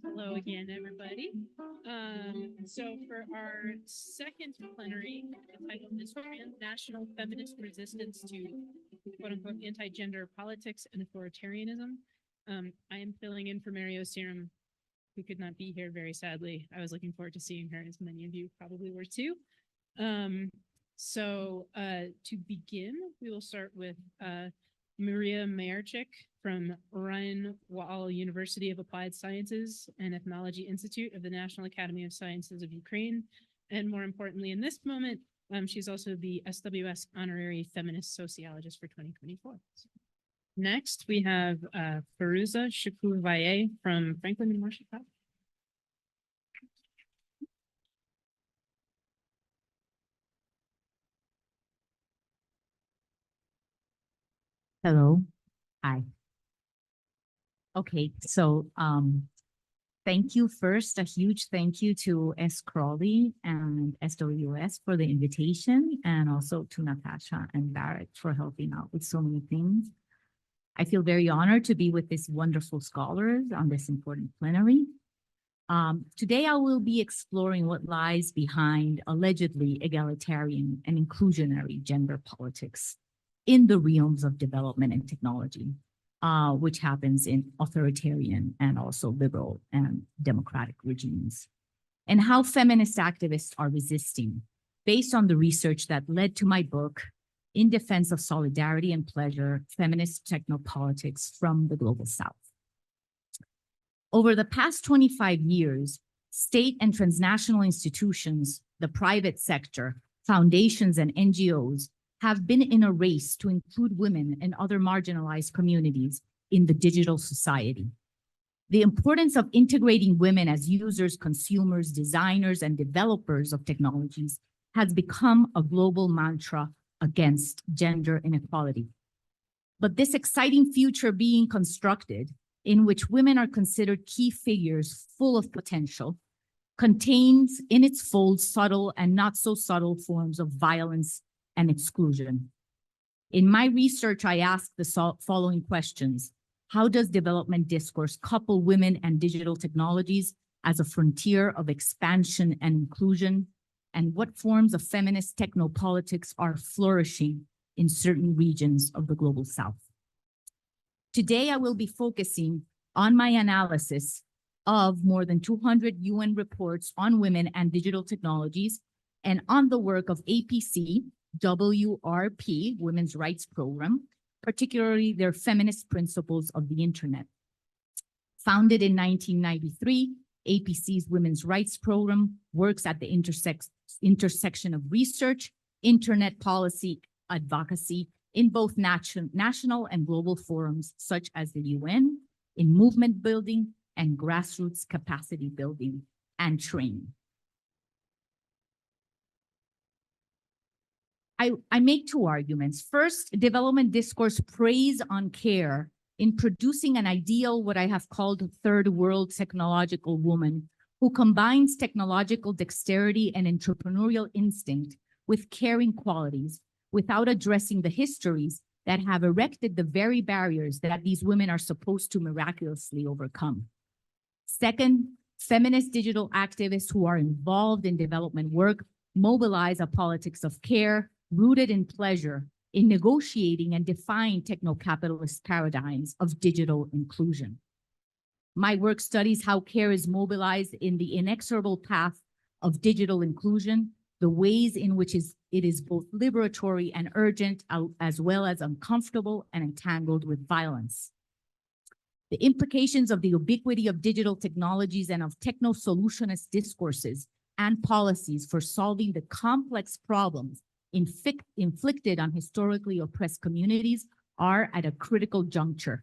Hello again, everybody. So for our second plenary, the title is Transnational Feminist Resistance to quote-unquote anti-gender politics and authoritarianism. I am filling in for Mary Osirim, who could not be here very sadly. I was looking forward to seeing her, as many of you probably were too. To begin, we will start with Maria Mayerchyk from Rhine-Waal University of Applied Sciences and Ethnology Institute of the National Academy of Sciences of Ukraine. And more importantly, in this moment, she's also the SWS Honorary Feminist Sociologist for 2024. Next, we have Firuzeh Shokooh-Valle from Franklin and Marshall College. Hello. Hi. Okay, so thank you first, a huge thank you to S. Crawley and SWS for the invitation, and also to Natasha and Barrett for helping out with so many things. I feel very honored to be with these wonderful scholars on this important plenary. Today, I will be exploring what lies behind allegedly egalitarian and inclusionary gender politics in the realms of development and technology, which happens in authoritarian and also liberal and democratic regimes, and how feminist activists are resisting based on the research that led to my book, In Defense of Solidarity and Pleasure, Feminist Technopolitics from the Global South. Over the past 25 years, state and transnational institutions, the private sector, foundations, and NGOs have been in a race to include women and other marginalized communities in the digital society. The importance of integrating women as users, consumers, designers, and developers of technologies has become a global mantra against gender inequality. But this exciting future being constructed, in which women are considered key figures full of potential, contains in its fold subtle and not so subtle forms of violence and exclusion. In my research, I asked the following questions. How does development discourse couple women and digital technologies as a frontier of expansion and inclusion? And what forms of feminist technopolitics are flourishing in certain regions of the Global South? Today, I will be focusing on my analysis of more than 200 UN reports on women and digital technologies, and on the work of APC, WRP, Women's Rights Program, particularly their feminist principles of the internet. Founded in 1993, APC's Women's Rights Program works at the intersection of research, internet policy, advocacy in both national and global forums, such as the UN, in movement building and grassroots capacity building and training. I make two arguments. First, development discourse preys on care in producing an ideal, what I have called a third world technological woman, who combines technological dexterity and entrepreneurial instinct with caring qualities, without addressing the histories that have erected the very barriers that these women are supposed to miraculously overcome. Second, feminist digital activists who are involved in development work mobilize a politics of care rooted in pleasure, in negotiating and defying techno-capitalist paradigms of digital inclusion. My work studies how care is mobilized in the inexorable path of digital inclusion, the ways in which it is both liberatory and urgent, as well as uncomfortable and entangled with violence. The implications of the ubiquity of digital technologies and of techno-solutionist discourses and policies for solving the complex problems inflicted on historically oppressed communities are at a critical juncture.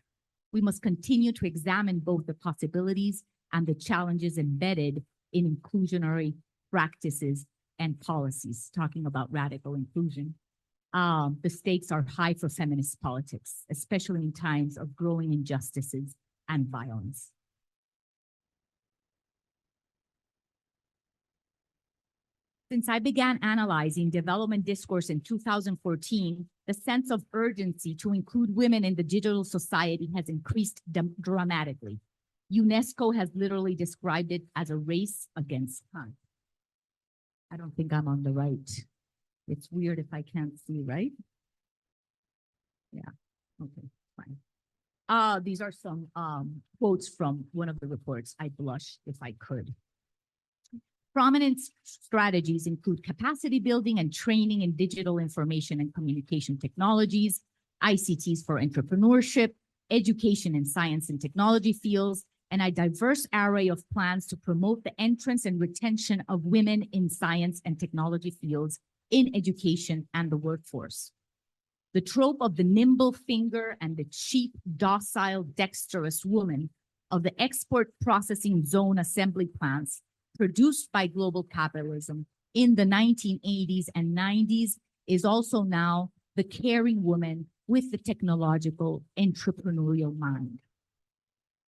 We must continue to examine both the possibilities and the challenges embedded in inclusionary practices and policies, talking about radical inclusion. The stakes are high for feminist politics, especially in times of growing injustices and violence. Since I began analyzing development discourse in 2014, the sense of urgency to include women in the digital society has increased dramatically. UNESCO has literally described it as a race against time. I don't think I'm on the right. It's weird if I can't see, right? Yeah, okay, fine. These are some quotes from one of the reports. I'd blush if I could. Prominent strategies include capacity building and training in digital information and communication technologies, ICTs for entrepreneurship, education in science and technology fields, and a diverse array of plans to promote the entrance and retention of women in science and technology fields in education and the workforce. The trope of the nimble finger and the cheap, docile, dexterous woman of the export processing zone assembly plants produced by global capitalism in the 1980s and 90s is also now the caring woman with the technological entrepreneurial mind.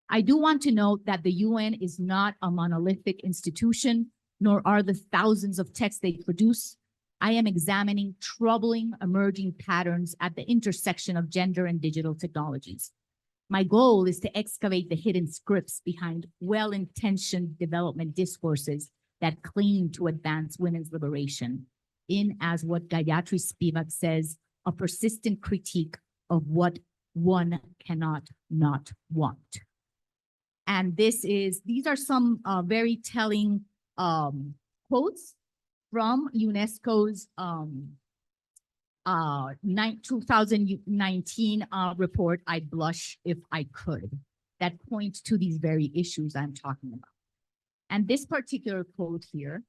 I do want to note that the UN is not a monolithic institution, nor are the thousands of texts they produce. I am examining troubling emerging patterns at the intersection of gender and digital technologies. My goal is to excavate the hidden scripts behind well-intentioned development discourses that claim to advance women's liberation in, as what Gayatri Spivak says, a persistent critique of what one cannot not want. And these are some very telling quotes from UNESCO's 2019 report, I'd blush if I could, that point to these very issues I'm talking about. And this particular quote here,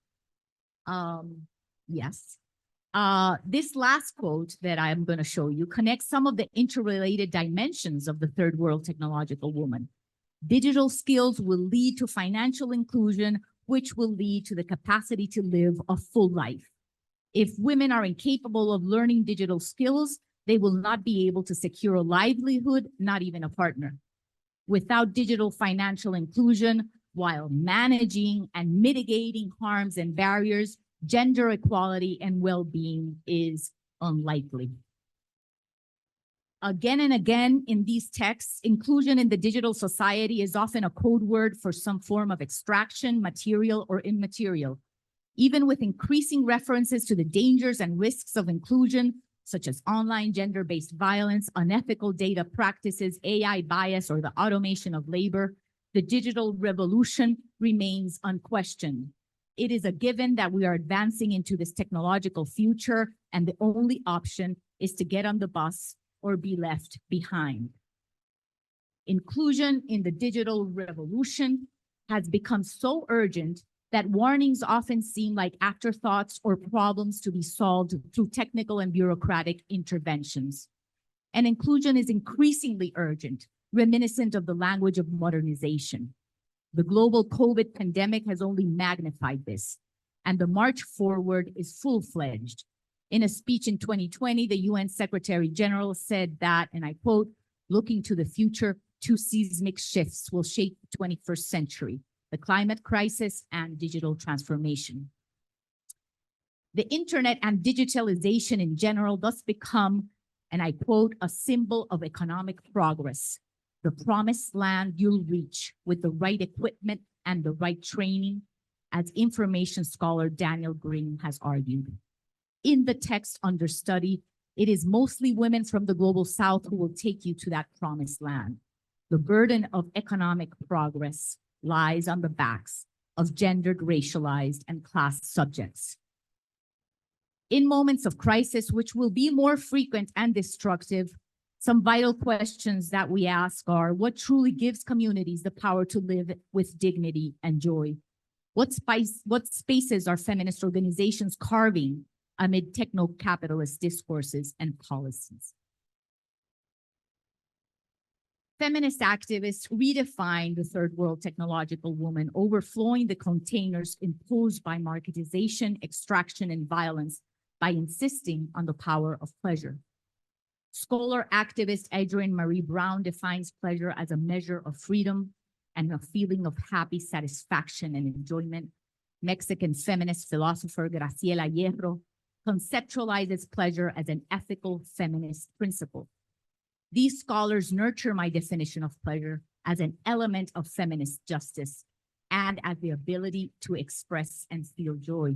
this last quote that I'm going to show you connects some of the interrelated dimensions of the third world technological woman. Digital skills will lead to financial inclusion, which will lead to the capacity to live a full life. If women are incapable of learning digital skills, they will not be able to secure a livelihood, not even a partner. Without digital financial inclusion, while managing and mitigating harms and barriers, gender equality and well-being is unlikely. Again and again in these texts, inclusion in the digital society is often a code word for some form of extraction, material or immaterial. Even with increasing references to the dangers and risks of inclusion, such as online gender-based violence, unethical data practices, AI bias, or the automation of labor, the digital revolution remains unquestioned. It is a given that we are advancing into this technological future, and the only option is to get on the bus or be left behind. Inclusion in the digital revolution has become so urgent that warnings often seem like afterthoughts or problems to be solved through technical and bureaucratic interventions. And inclusion is increasingly urgent, reminiscent of the language of modernization. The global COVID pandemic has only magnified this, and the march forward is full-fledged. In a speech in 2020, the UN Secretary General said that, and I quote, "Looking to the future, two seismic shifts will shape the 21st century, the climate crisis and digital transformation." The internet and digitalization in general thus become, and I quote, "a symbol of economic progress, the promised land you'll reach with the right equipment and the right training," as information scholar Daniel Green has argued. In the text under study, it is mostly women from the global south who will take you to that promised land. The burden of economic progress lies on the backs of gendered, racialized, and class subjects. In moments of crisis, which will be more frequent and destructive, some vital questions that we ask are, what truly gives communities the power to live with dignity and joy? What spaces are feminist organizations carving amid techno-capitalist discourses and policies? Feminist activists redefine the third world technological woman, overflowing the containers imposed by marketization, extraction, and violence by insisting on the power of pleasure. Scholar activist Adrienne Marie Brown defines pleasure as a measure of freedom and a feeling of happy satisfaction and enjoyment. Mexican feminist philosopher Graciela Hierro conceptualizes pleasure as an ethical feminist principle. These scholars nurture my definition of pleasure as an element of feminist justice and as the ability to express and feel joy.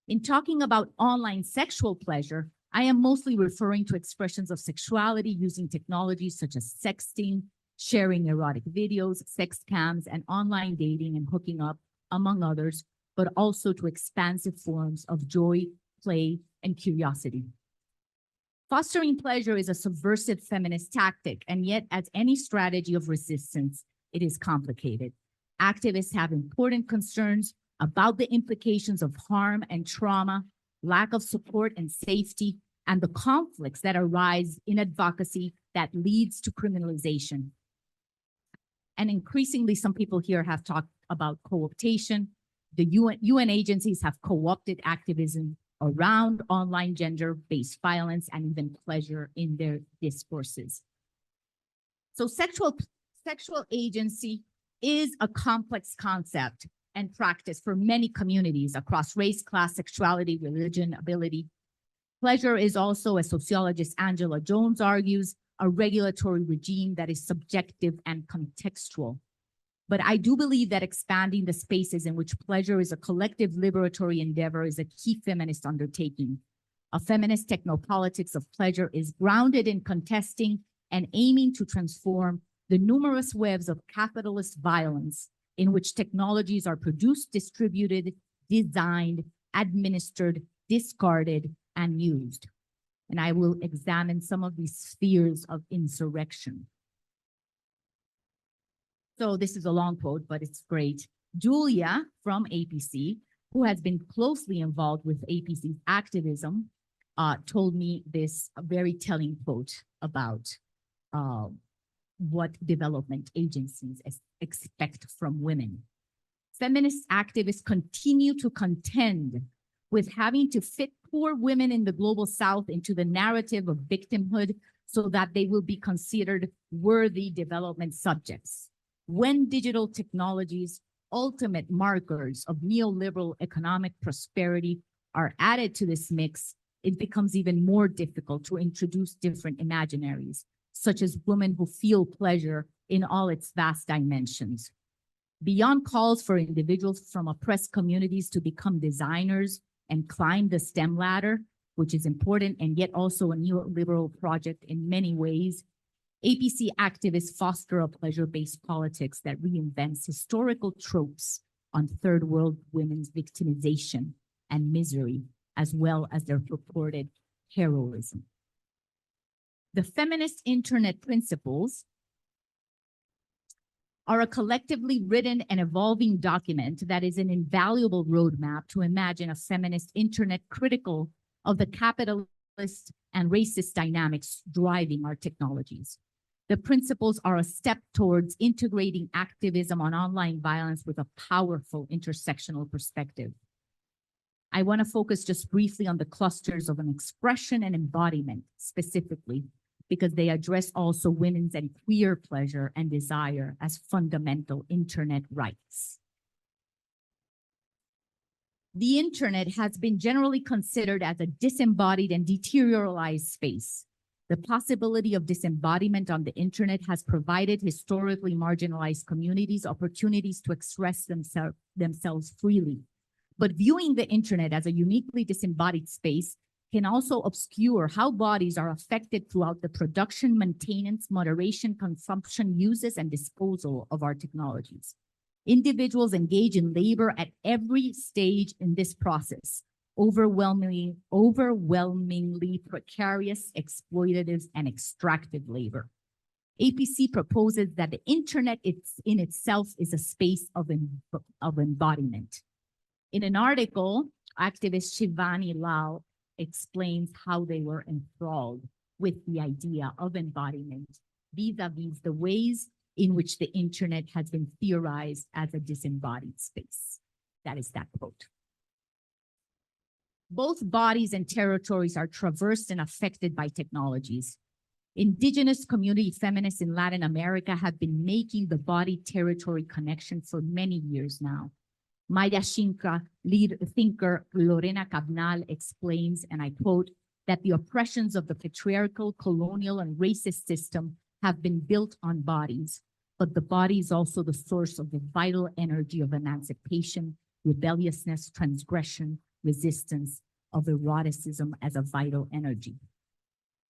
In talking about online sexual pleasure, I am mostly referring to expressions of sexuality using technologies such as sexting, sharing erotic videos, sex cams, and online dating and hooking up, among others, but also to expansive forms of joy, play, and curiosity. Fostering pleasure is a subversive feminist tactic, and yet, as any strategy of resistance, it is complicated. Activists have important concerns about the implications of harm and trauma, lack of support and safety, and the conflicts that arise in advocacy that leads to criminalization. And increasingly, some people here have talked about co-optation. The UN agencies have co-opted activism around online gender-based violence and even pleasure in their discourses. So sexual agency is a complex concept and practice for many communities across race, class, sexuality, religion, ability. Pleasure is also, as sociologist Angela Jones argues, a regulatory regime that is subjective and contextual. But I do believe that expanding the spaces in which pleasure is a collective liberatory endeavor is a key feminist undertaking. A feminist technopolitics of pleasure is grounded in contesting and aiming to transform the numerous webs of capitalist violence in which technologies are produced, distributed, designed, administered, discarded, and used. And I will examine some of these spheres of insurrection. So this is a long quote, but it's great. Julia from APC, who has been closely involved with APC's activism, told me this very telling quote about what development agencies expect from women. Feminist activists continue to contend with having to fit poor women in the global South into the narrative of victimhood so that they will be considered worthy development subjects. When digital technologies, ultimate markers of neoliberal economic prosperity, are added to this mix, it becomes even more difficult to introduce different imaginaries, such as women who feel pleasure in all its vast dimensions. Beyond calls for individuals from oppressed communities to become designers and climb the STEM ladder, which is important and yet also a neoliberal project in many ways, APC activists foster a pleasure-based politics that reinvents historical tropes on third world women's victimization and misery, as well as their purported heroism. The feminist internet principles are a collectively written and evolving document that is an invaluable roadmap to imagine a feminist internet critical of the capitalist and racist dynamics driving our technologies. The principles are a step towards integrating activism on online violence with a powerful intersectional perspective. I want to focus just briefly on the clusters of an expression and embodiment specifically, because they address also women's and queer pleasure and desire as fundamental internet rights. The internet has been generally considered as a disembodied and deteriorized space. The possibility of disembodiment on the internet has provided historically marginalized communities opportunities to express themselves freely. But viewing the internet as a uniquely disembodied space can also obscure how bodies are affected throughout the production, maintenance, moderation, consumption, uses, and disposal of our technologies. Individuals engage in labor at every stage in this process, overwhelmingly precarious, exploitative, and extractive labor. APC proposes that the internet in itself is a space of embodiment. In an article, activist Shivani Lal explains how they were enthralled with the idea of embodiment vis-a-vis the ways in which the internet has been theorized as a disembodied space. That is that quote. Both bodies and territories are traversed and affected by technologies. Indigenous community feminists in Latin America have been making the body-territory connection for many years now. Mayerchyk lead thinker Lorena Cabnal explains, and I quote, that the oppressions of the patriarchal, colonial, and racist system have been built on bodies, but the body is also the source of the vital energy of emancipation, rebelliousness, transgression, resistance, of eroticism as a vital energy.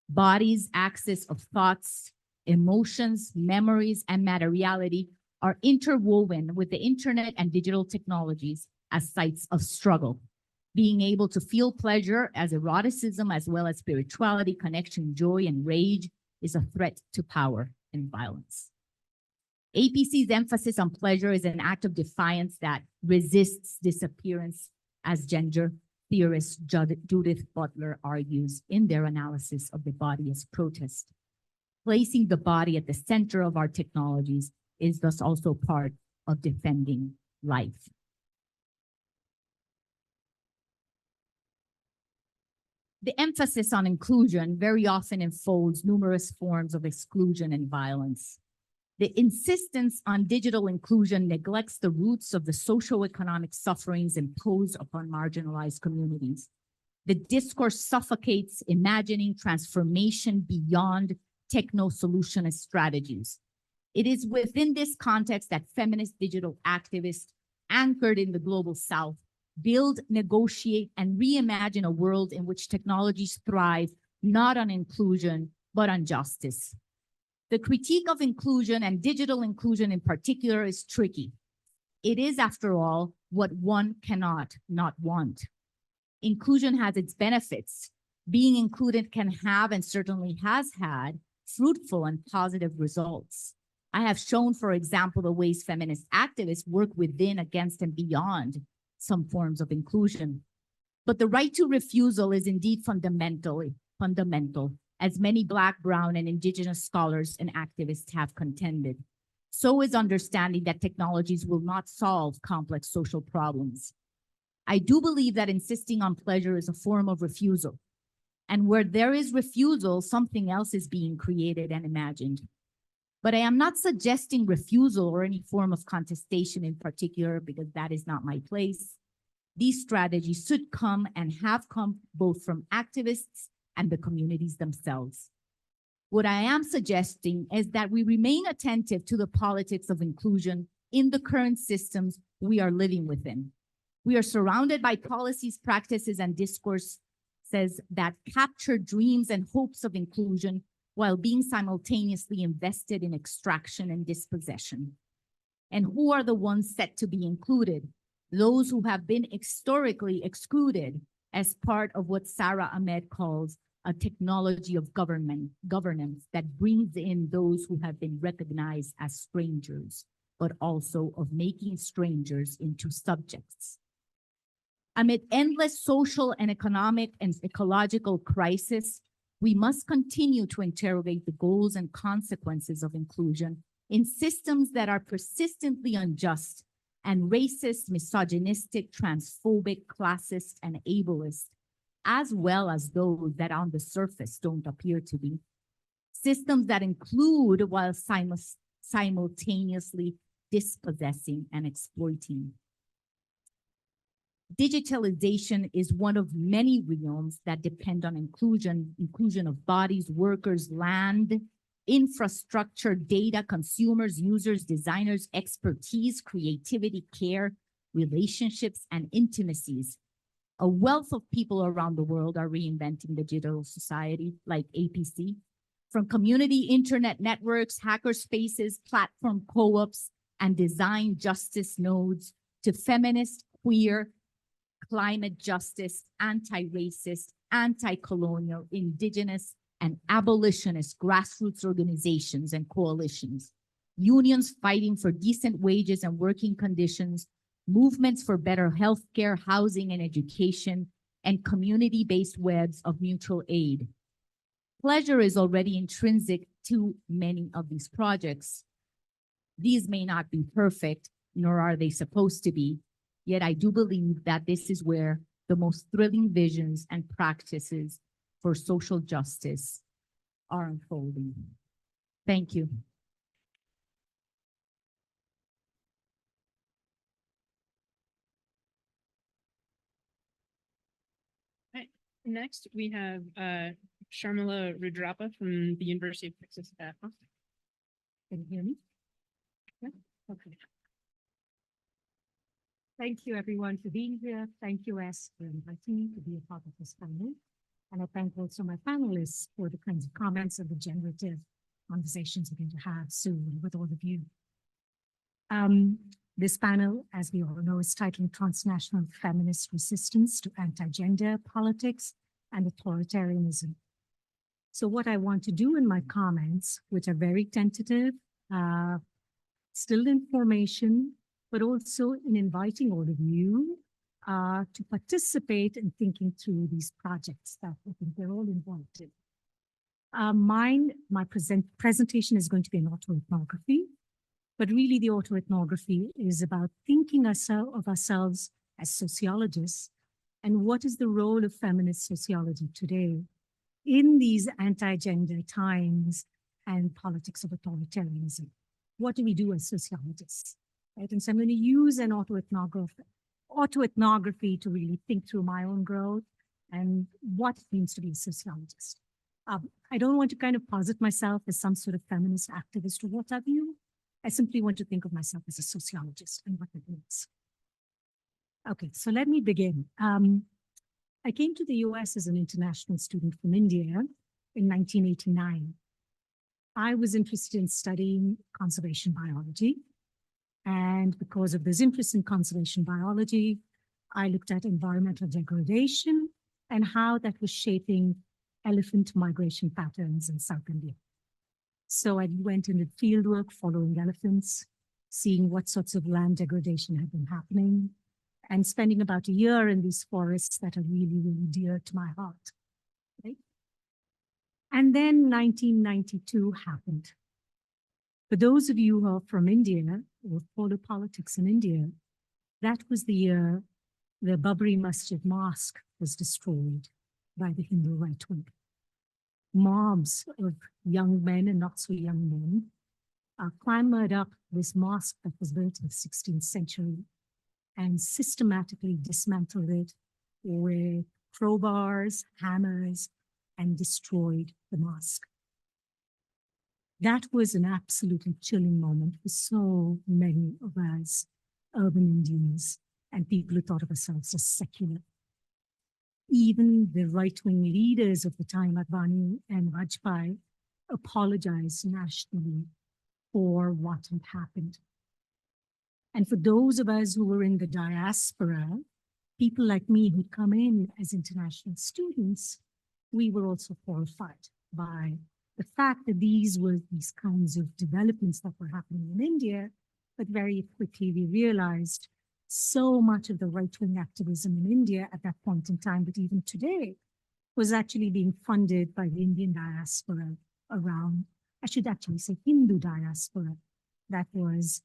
Body's axis of thoughts, emotions, memories, and materiality are interwoven with the internet and digital technologies as sites of struggle. Being able to feel pleasure as eroticism, as well as spirituality, connection, joy, and rage is a threat to power and violence. APC's emphasis on pleasure is an act of defiance that resists disappearance, as gender theorist Judith Butler argues in their analysis of the body as protest. Placing the body at the center of our technologies is thus also part of defending life. The emphasis on inclusion very often enfolds numerous forms of exclusion and violence. The insistence on digital inclusion neglects the roots of the socioeconomic sufferings imposed upon marginalized communities. The discourse suffocates imagining transformation beyond techno-solutionist strategies. It is within this context that feminist digital activists anchored in the global South build, negotiate, and reimagine a world in which technologies thrive not on inclusion, but on justice. The critique of inclusion, and digital inclusion in particular, is tricky. It is, after all, what one cannot not want. Inclusion has its benefits. Being included can have, and certainly has had, fruitful and positive results. I have shown, for example, the ways feminist activists work within, against, and beyond some forms of inclusion. But the right to refusal is indeed fundamental, as many Black, Brown, and Indigenous scholars and activists have contended. So is understanding that technologies will not solve complex social problems. I do believe that insisting on pleasure is a form of refusal. And where there is refusal, something else is being created and imagined. But I am not suggesting refusal or any form of contestation in particular, because that is not my place. These strategies should come and have come both from activists and the communities themselves. What I am suggesting is that we remain attentive to the politics of inclusion in the current systems we are living within. We are surrounded by policies, practices, and discourses that capture dreams and hopes of inclusion while being simultaneously invested in extraction and dispossession. And who are the ones set to be included? Those who have been historically excluded as part of what Sarah Ahmed calls a technology of governance that brings in those who have been recognized as strangers, but also of making strangers into subjects. Amid endless social and economic and ecological crisis, we must continue to interrogate the goals and consequences of inclusion in systems that are persistently unjust and racist, misogynistic, transphobic, classist, and ableist, as well as those that on the surface don't appear to be. Systems that include while simultaneously dispossessing and exploiting. Digitalization is one of many realms that depend on inclusion of bodies, workers, land, infrastructure, data, consumers, users, designers, expertise, creativity, care, relationships, and intimacies. A wealth of people around the world are reinventing the digital society, like APC, from community internet networks, hacker spaces, platform co-ops, and design justice nodes to feminist, queer, climate justice, anti-racist, anti-colonial, indigenous, and abolitionist grassroots organizations and coalitions, unions fighting for decent wages and working conditions, movements for better healthcare, housing, and education, and community-based webs of mutual aid. Pleasure is already intrinsic to many of these projects. These may not be perfect, nor are they supposed to be, yet I do believe that this is where the most thrilling visions and practices for social justice are unfolding. Thank you. Next, we have Sharmila Rudrappa from the University of Texas at Austin. Can you hear me? Okay. Thank you, everyone, for being here. Thank you, S, for inviting me to be a part of this panel. And I thank also my panelists for the kinds of comments and the generative conversations we're going to have soon with all of you. This panel, as we all know, is titled Transnational Feminist Resistance to Anti-Gender Politics and Authoritarianism. So what I want to do in my comments, which are very tentative, still information, but also in inviting all of you to participate in thinking through these projects that I think they're all involved in. My presentation is going to be an autoethnography, but really the autoethnography is about thinking of ourselves as sociologists and what is the role of feminist sociology today in these anti-gender times and politics of authoritarianism. What do we do as sociologists? Right? And so I'm going to use an autoethnography to really think through my own growth and what it means to be a sociologist. I don't want to kind of posit myself as some sort of feminist activist or what have you. I simply want to think of myself as a sociologist and what that means. Okay, so let me begin. I came to the US as an international student from India in 1989. I was interested in studying conservation biology. And because of this interest in conservation biology, I looked at environmental degradation and how that was shaping elephant migration patterns in South India. So I went and did field work following elephants, seeing what sorts of land degradation had been happening, and spending about a year in these forests that are really, really dear to my heart. Right? And then 1992 happened. For those of you who are from India or follow politics in India, that was the year the Babri Masjid Mosque was destroyed by the Hindu right wing. Mobs of young men and not so young men clambered up this mosque that was built in the 16th century and systematically dismantled it with crowbars, hammers, and destroyed the mosque. That was an absolutely chilling moment for so many of us urban Indians and people who thought of ourselves as secular. Even the right-wing leaders of the time, Advani and Vajpayee, apologized nationally for what had happened. And for those of us who were in the diaspora, people like me who'd come in as international students, we were also horrified by the fact that these were these kinds of developments that were happening in India, but very quickly we realized so much of the right-wing activism in India at that point in time, but even today, was actually being funded by the Indian diaspora around, I should actually say Hindu diaspora, that was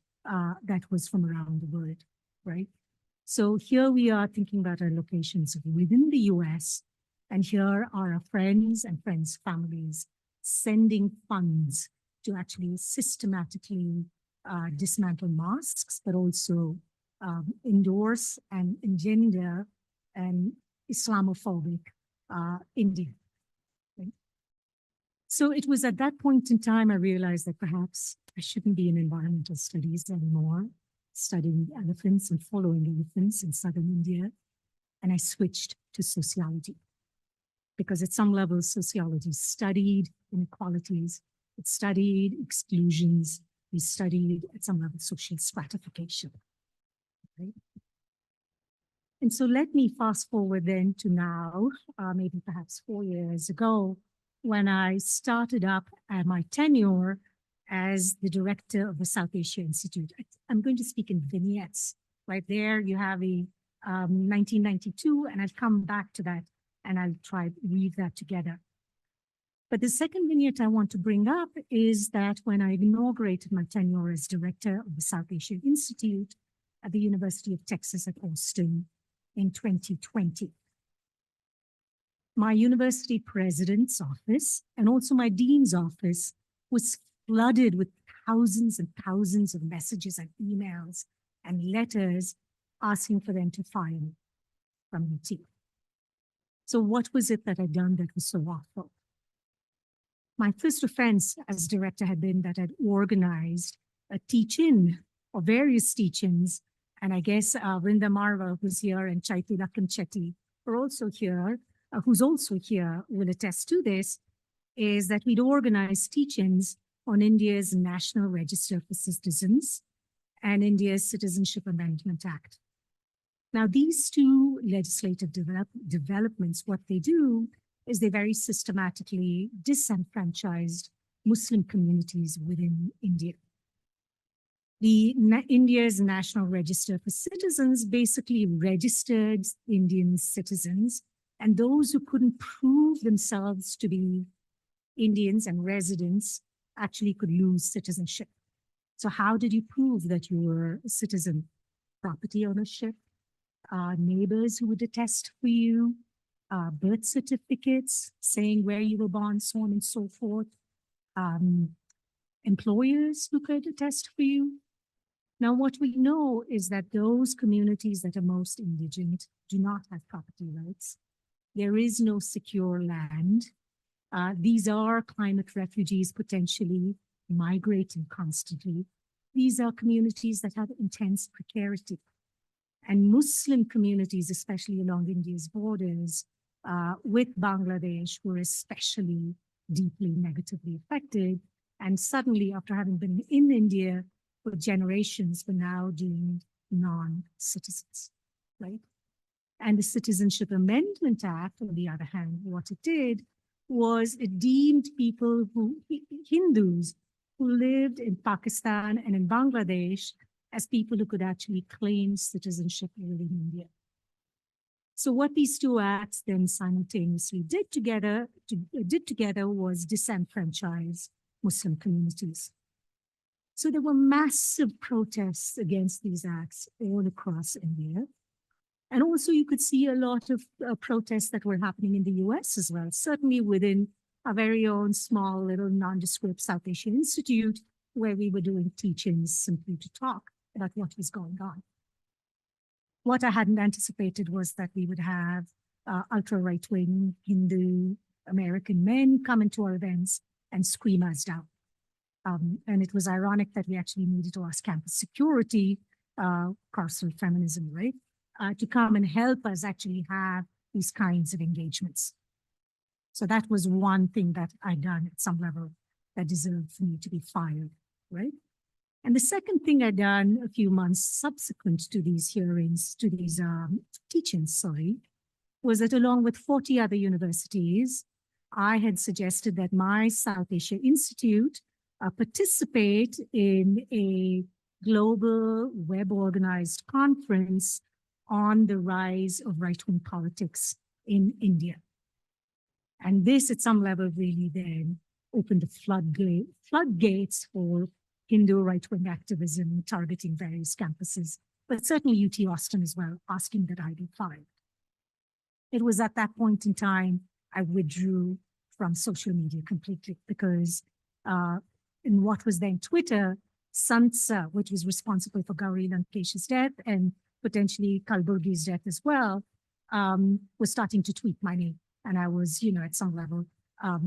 from around the world, right? So here we are thinking about our locations within the US, and here are our friends and friends' families sending funds to actually systematically dismantle mosques, but also endorse and engender an Islamophobic India. Right? So it was at that point in time I realized that perhaps I shouldn't be in environmental studies anymore, studying elephants and following elephants in southern India, and I switched to sociology. Because at some level, sociology studied inequalities, it studied exclusions, we studied at some level social stratification. Right? And so let me fast forward then to now, maybe perhaps 4 years ago, when I started up my tenure as the director of the South Asia Institute. I'm going to speak in vignettes. Right there, you have a 1992, and I'll come back to that and I'll try to weave that together. But the second vignette I want to bring up is that when I inaugurated my tenure as director of the South Asia Institute at the University of Texas at Austin in 2020, my university president's office and also my dean's office was flooded with thousands and thousands of messages and emails and letters asking for them to fire me from the team. So what was it that I'd done that was so awful? My first offense as director had been that I'd organized teach-in or various teach-ins. And I guess Vrinda Marva, who's here, and Chaitya Chetty are also here, who's also here, will attest to this, is that we'd organize teach-ins on India's National Register for Citizens and India's Citizenship Amendment Act. Now, these two legislative developments, what they do is they very systematically disenfranchised Muslim communities within India. India's National Register for Citizens basically registered Indian citizens, and those who couldn't prove themselves to be Indians and residents actually could lose citizenship. So how did you prove that you were a citizen? Property ownership, neighbors who would attest for you, birth certificates saying where you were born, so on and so forth, employers who could attest for you. Now, what we know is that those communities that are most indigent do not have property rights. There is no secure land. These are climate refugees potentially migrating constantly. These are communities that have intense precarity. And Muslim communities, especially along India's borders, with Bangladesh, were especially deeply negatively affected. And suddenly, after having been in India for generations, were now deemed non-citizens, right? And the Citizenship Amendment Act, on the other hand, what it did was it deemed people Hindus who lived in Pakistan and in Bangladesh as people who could actually claim citizenship within India. So what these two acts then simultaneously did together was disenfranchise Muslim communities. So there were massive protests against these acts all across India. And also you could see a lot of protests that were happening in the US as well, certainly within our very own small little nondescript South Asian Institute, where we were doing teach-ins simply to talk about what was going on. What I hadn't anticipated was that we would have ultra-right-wing Hindu American men come into our events and scream us down. And it was ironic that we actually needed to ask campus security, carceral feminism, right? To come and help us actually have these kinds of engagements. So that was one thing that I'd done at some level that deserved for me to be fired, right? And the second thing I'd done a few months subsequent to these hearings, to these teach-ins, was that along with 40 other universities, I had suggested that my South Asia Institute participate in a global web-organized conference on the rise of right-wing politics in India. And this, at some level, really then opened the floodgates for Hindu right-wing activism targeting various campuses, but certainly UT Austin as well, asking that I be fired. It was at that point in time I withdrew from social media completely because in what was then Twitter, Sansa, which was responsible for Gauri Lankesh's death and potentially Kalburgi's death as well, was starting to tweet my name. And I was, at some level,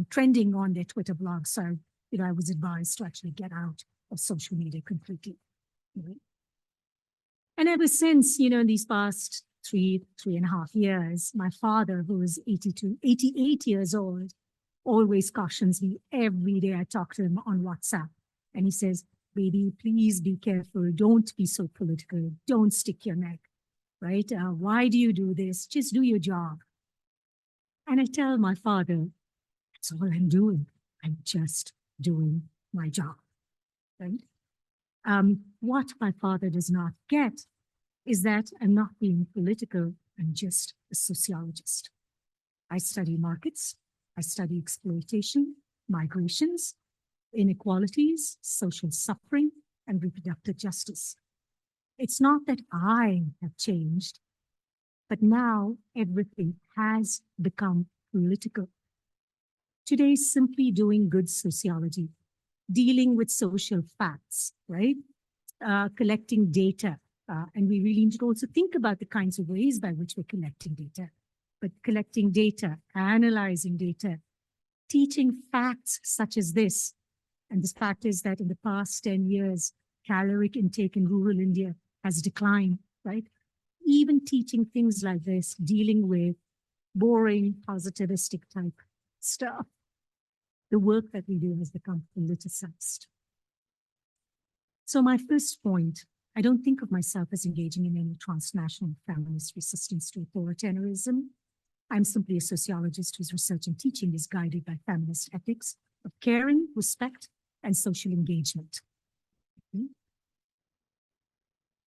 trending on their Twitter blog. So, I was advised to actually get out of social media completely. Right? And ever since, in these past three and a half years, my father, who is 88 years old, always cautions me every day I talk to him on WhatsApp. And he says, baby, please be careful. Don't be so political. Don't stick your neck, right? Why do you do this? Just do your job. And I tell my father, that's all I'm doing. I'm just doing my job, right? What my father does not get is that I'm not being political. I'm just a sociologist. I study markets. I study exploitation, migrations, inequalities, social suffering, and reproductive justice. It's not that I have changed, but now everything has become political. Today, simply doing good sociology, dealing with social facts, right? Collecting data. And we really need to also think about the kinds of ways by which we're collecting data. But collecting data, analyzing data, teaching facts such as this. And this fact is that in the past 10 years, caloric intake in rural India has declined, right? Even teaching things like this, dealing with boring, positivistic type stuff, the work that we do has become politicized. So my first point, I don't think of myself as engaging in any transnational feminist resistance to authoritarianism. I'm simply a sociologist whose research and teaching is guided by feminist ethics of caring, respect, and social engagement.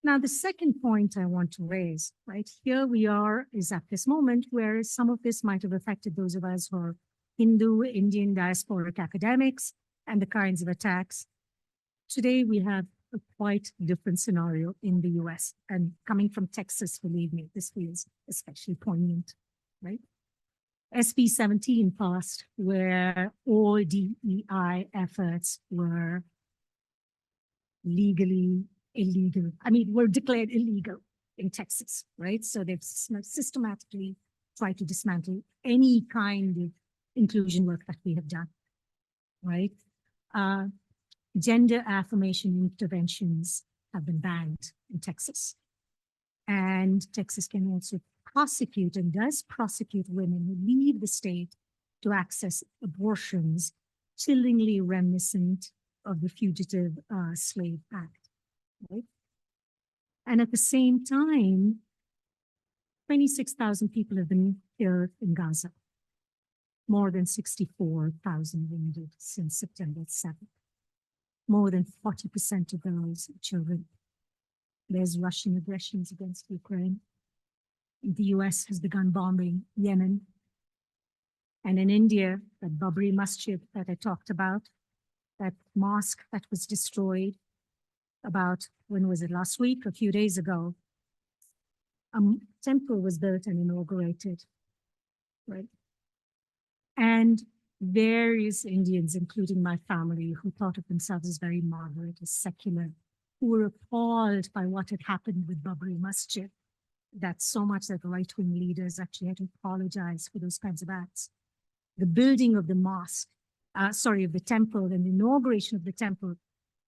Now, the second point I want to raise, right, here we are is at this moment where some of this might have affected those of us who are Hindu, Indian diasporic academics and the kinds of attacks. Today, we have a quite different scenario in the US, and coming from Texas, believe me, this feels especially poignant, right? SB 17 passed where all DEI efforts were legally illegal. I mean, were declared illegal in Texas, right? So they've systematically tried to dismantle any kind of inclusion work that we have done, right? Gender affirmation interventions have been banned in Texas. And Texas can also prosecute and does prosecute women who leave the state to access abortions, chillingly reminiscent of the Fugitive Slave Act, right? And at the same time, 26,000 people have been killed in Gaza. More than 64,000 wounded since September 7th. More than 40% of those are children. There's Russian aggressions against Ukraine. The US has begun bombing Yemen. And in India, that Babri Masjid that I talked about, that mosque that was destroyed about, when was it, last week, a few days ago, a temple was built and inaugurated, right? And various Indians, including my family, who thought of themselves as very moderate, as secular, who were appalled by what had happened with Babri Masjid, that so much that right-wing leaders actually had to apologize for those kinds of acts. The building of the mosque, of the temple, and the inauguration of the temple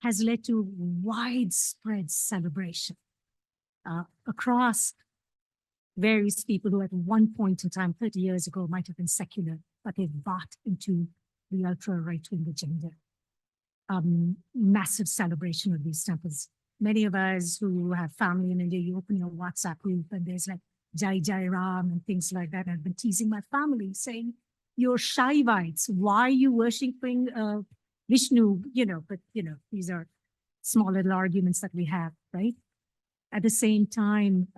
has led to widespread celebration across various people who at one point in time, 30 years ago, might have been secular, but they've bought into the ultra-right-wing agenda. Massive celebration of these temples. Many of us who have family in India, you open your WhatsApp group and there's like Jai Jai Ram and things like that. I've been teasing my family saying, you're Shaivites, why are you worshiping Vishnu? But these are small little arguments that we have, right? At the same time,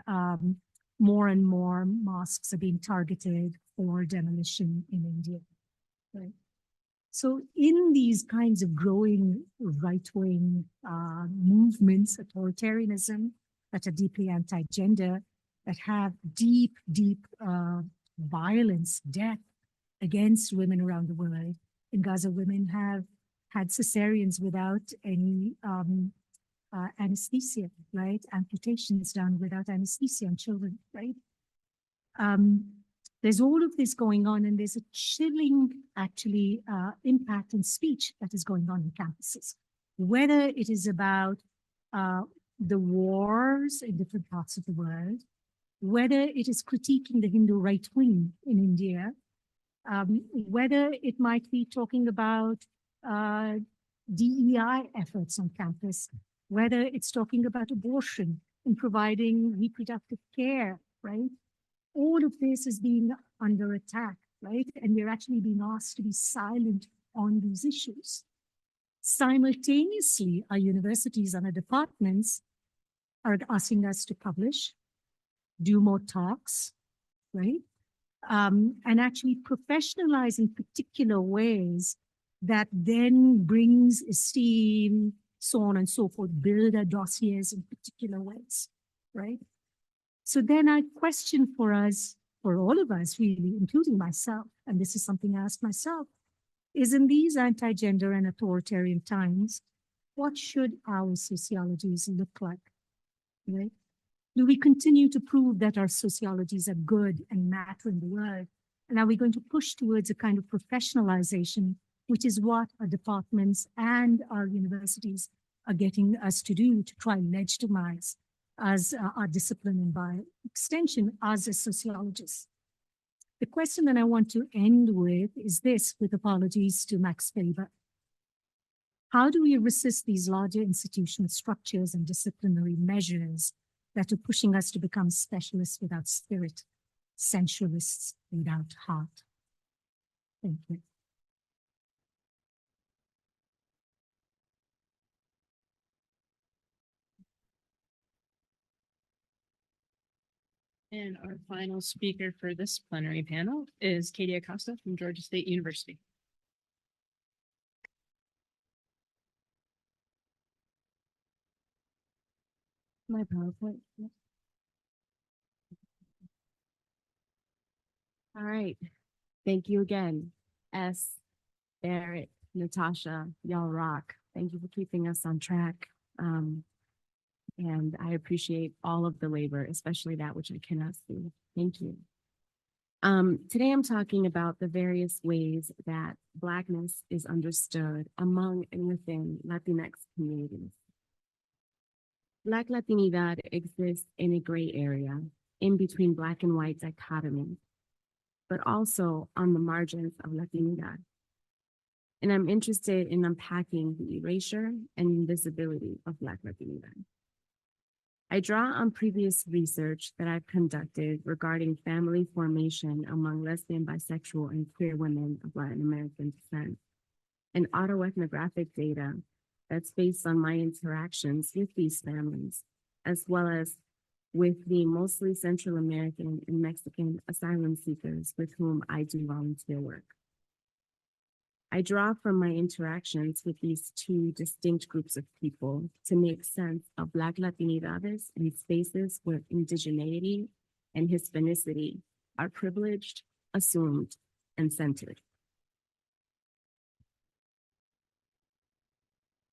more and more mosques are being targeted for demolition in India, right? So in these kinds of growing right-wing movements, authoritarianism, that are deeply anti-gender, that have deep violence, death against women around the world. In Gaza, women have had cesareans without any anesthesia, right? Amputations done without anesthesia on children, right? There's all of this going on, and there's a chilling, actually, impact in speech that is going on in campuses. Whether it is about the wars in different parts of the world, whether it is critiquing the Hindu right wing in India, whether it might be talking about DEI efforts on campus, whether it's talking about abortion and providing reproductive care, right? All of this is being under attack, right? And we're actually being asked to be silent on these issues. Simultaneously, our universities and our departments are asking us to publish, do more talks, right? And actually professionalize in particular ways that then brings esteem, so on and so forth, build our dossiers in particular ways, right? So then I question for us, for all of us really, including myself, and this is something I ask myself, is in these anti-gender and authoritarian times, what should our sociologies look like, right? Do we continue to prove that our sociologies are good and matter in the world? And are we going to push towards a kind of professionalization, which is what our departments and our universities are getting us to do to try and legitimize as our discipline and by extension, us as sociologists. The question that I want to end with is this, with apologies to Max Weber. How do we resist these larger institutional structures and disciplinary measures that are pushing us to become specialists without spirit, sensualists without heart? Thank you. And our final speaker for this plenary panel is Katie Acosta from Georgia State University. My PowerPoint. Yep. All right. Thank you again, S, Barrett, Natasha, y'all rock. Thank you for keeping us on track. And I appreciate all of the labor, especially that which I cannot see. Thank you. Today I'm talking about the various ways that Blackness is understood among and within Latinx communities. Black Latinidad exists in a gray area in between Black and white dichotomy, but also on the margins of Latinidad. And I'm interested in unpacking the erasure and invisibility of Black Latinidad. I draw on previous research that I've conducted regarding family formation among lesbian, bisexual, and queer women of Latin American descent, and autoethnographic data that's based on my interactions with these families, as well as with the mostly Central American and Mexican asylum seekers with whom I do volunteer work. I draw from my interactions with these two distinct groups of people to make sense of Black Latinidades in spaces where indigeneity and Hispanicity are privileged, assumed, and centered.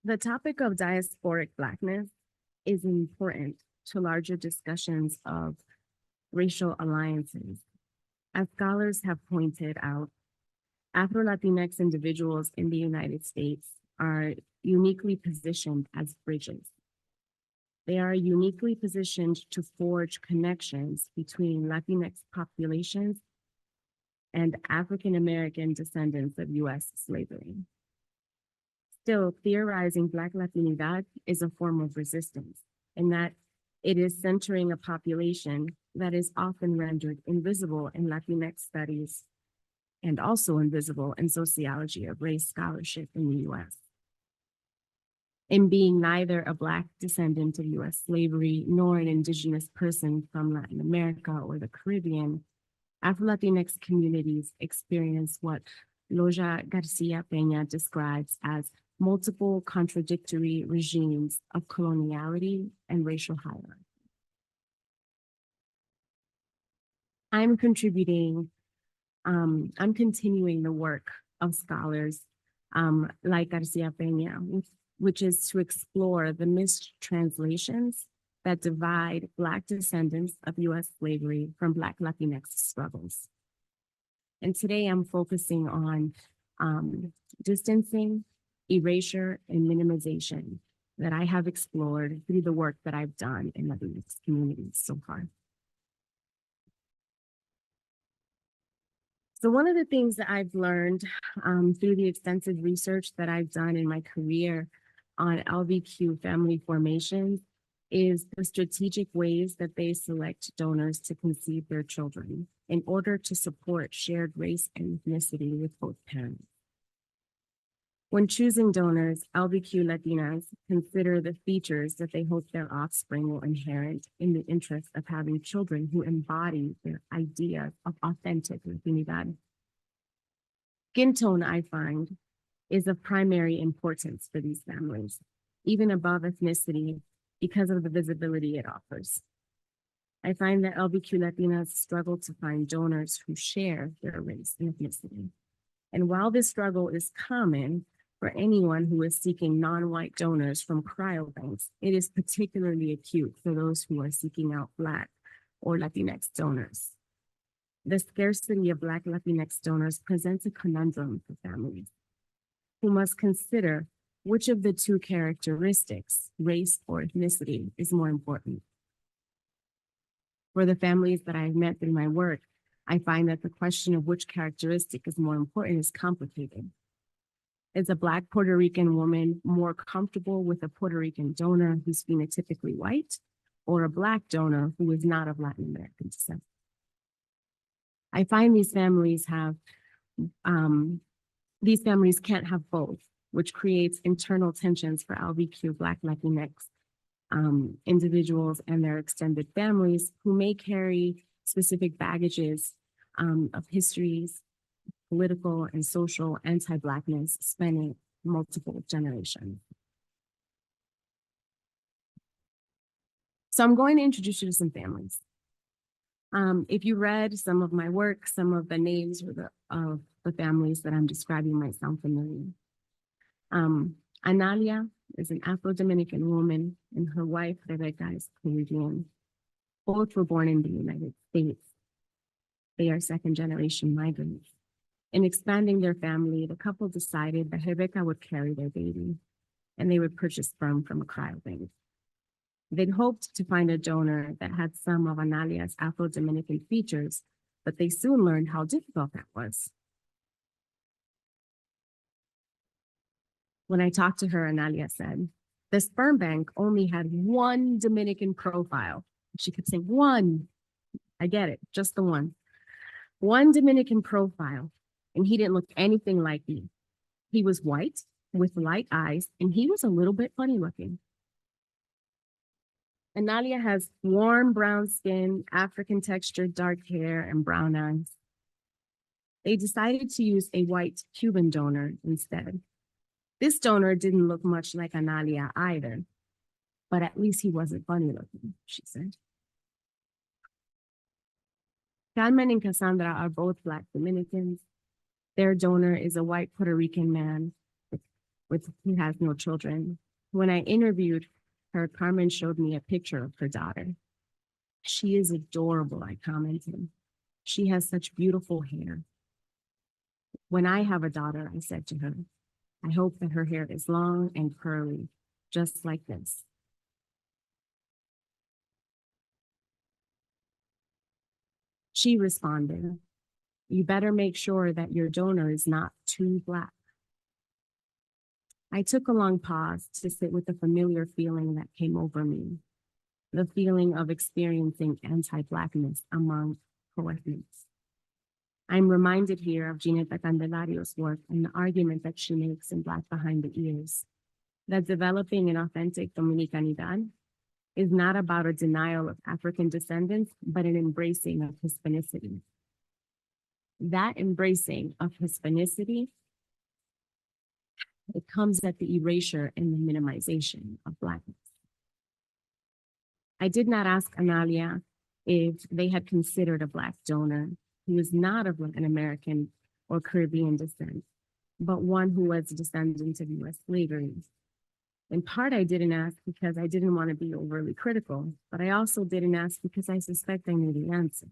The topic of diasporic Blackness is important to larger discussions of racial alliances. As scholars have pointed out, Afro-Latinx individuals in the United States are uniquely positioned as bridges. They are uniquely positioned to forge connections between Latinx populations and African-American descendants of US slavery. Still, theorizing Black Latinidad is a form of resistance in that it is centering a population that is often rendered invisible in Latinx studies and also invisible in sociology of race scholarship in the US. In being neither a Black descendant of US slavery nor an indigenous person from Latin America or the Caribbean, Afro-Latinx communities experience what Loja Garcia Peña describes as multiple contradictory regimes of coloniality and racial hierarchy. I'm continuing the work of scholars like Garcia Peña, which is to explore the mistranslations that divide Black descendants of US slavery from Black Latinx struggles. And today I'm focusing on distancing, erasure, and minimization that I have explored through the work that I've done in Latinx communities so far. So one of the things that I've learned through the extensive research that I've done in my career on LBQ family formations is the strategic ways that they select donors to conceive their children in order to support shared race and ethnicity with both parents. When choosing donors, LBQ Latinas consider the features that they hope their offspring will inherit in the interest of having children who embody their idea of authentic Latinidad. Skin tone, I find, is of primary importance for these families, even above ethnicity, because of the visibility it offers. I find that LBQ Latinas struggle to find donors who share their race and ethnicity. And while this struggle is common for anyone who is seeking non-white donors from cryobanks, it is particularly acute for those who are seeking out Black or Latinx donors. The scarcity of Black Latinx donors presents a conundrum for families who must consider which of the two characteristics, race or ethnicity, is more important? For the families that I've met through my work, I find that the question of which characteristic is more important is complicated. Is a Black Puerto Rican woman more comfortable with a Puerto Rican donor who's phenotypically white, or a Black donor who is not of Latin American descent? I find these families can't have both, which creates internal tensions for LBQ Black Latinx individuals and their extended families who may carry specific baggages of histories, political and social anti-Blackness spanning multiple generations. So I'm going to introduce you to some families. If you read some of my work, some of the names of the families that I'm describing might sound familiar. Analia is an Afro-Dominican woman, and her wife, Rebecca, is Peruvian. Both were born in the United States. They are second-generation migrants. In expanding their family, the couple decided that Rebecca would carry their baby, and they would purchase sperm from a cryobank. They'd hoped to find a donor that had some of Analia's Afro-Dominican features, but they soon learned how difficult that was. When I talked to her, Analia said, the sperm bank only had one Dominican profile. She kept saying, one. I get it, just the one. One Dominican profile, and he didn't look anything like me. He was white with light eyes, and he was a little bit funny looking. Analia has warm brown skin, African textured dark hair, and brown eyes. They decided to use a white Cuban donor instead. This donor didn't look much like Analia either, but at least he wasn't funny looking, she said. Carmen and Cassandra are both Black Dominicans. Their donor is a white Puerto Rican man who has no children. When I interviewed her, Carmen showed me a picture of her daughter. She is adorable, I commented. She has such beautiful hair. When I have a daughter, I said to her, I hope that her hair is long and curly, just like this. She responded, you better make sure that your donor is not too Black. I took a long pause to sit with the familiar feeling that came over me, the feeling of experiencing anti-Blackness among co-ethnics. I'm reminded here of Ginetta Candelario's work and the argument that she makes in Black Behind the Ears, that developing an authentic Dominicanidad is not about a denial of African descendants, but an embracing of Hispanicity. That embracing of Hispanicity, it comes at the erasure and the minimization of Blackness. I did not ask Analia if they had considered a Black donor who was not of Latin American or Caribbean descent, but one who was a descendant of US slavery. In part, I didn't ask because I didn't want to be overly critical, but I also didn't ask because I suspect I knew the answer.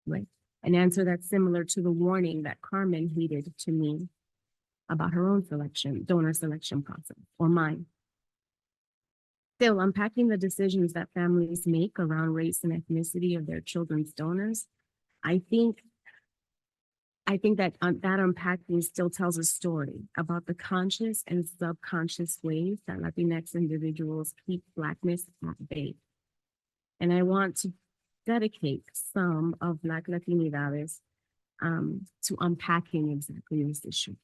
Right? An answer that's similar to the warning that Carmen heeded to me about her own donor selection process, or mine. Still, unpacking the decisions that families make around race and ethnicity of their children's donors, I think that that unpacking still tells a story about the conscious and subconscious ways that Latinx individuals keep Blackness at bay. And I want to dedicate some of Black Latinidades to unpacking exactly this issue.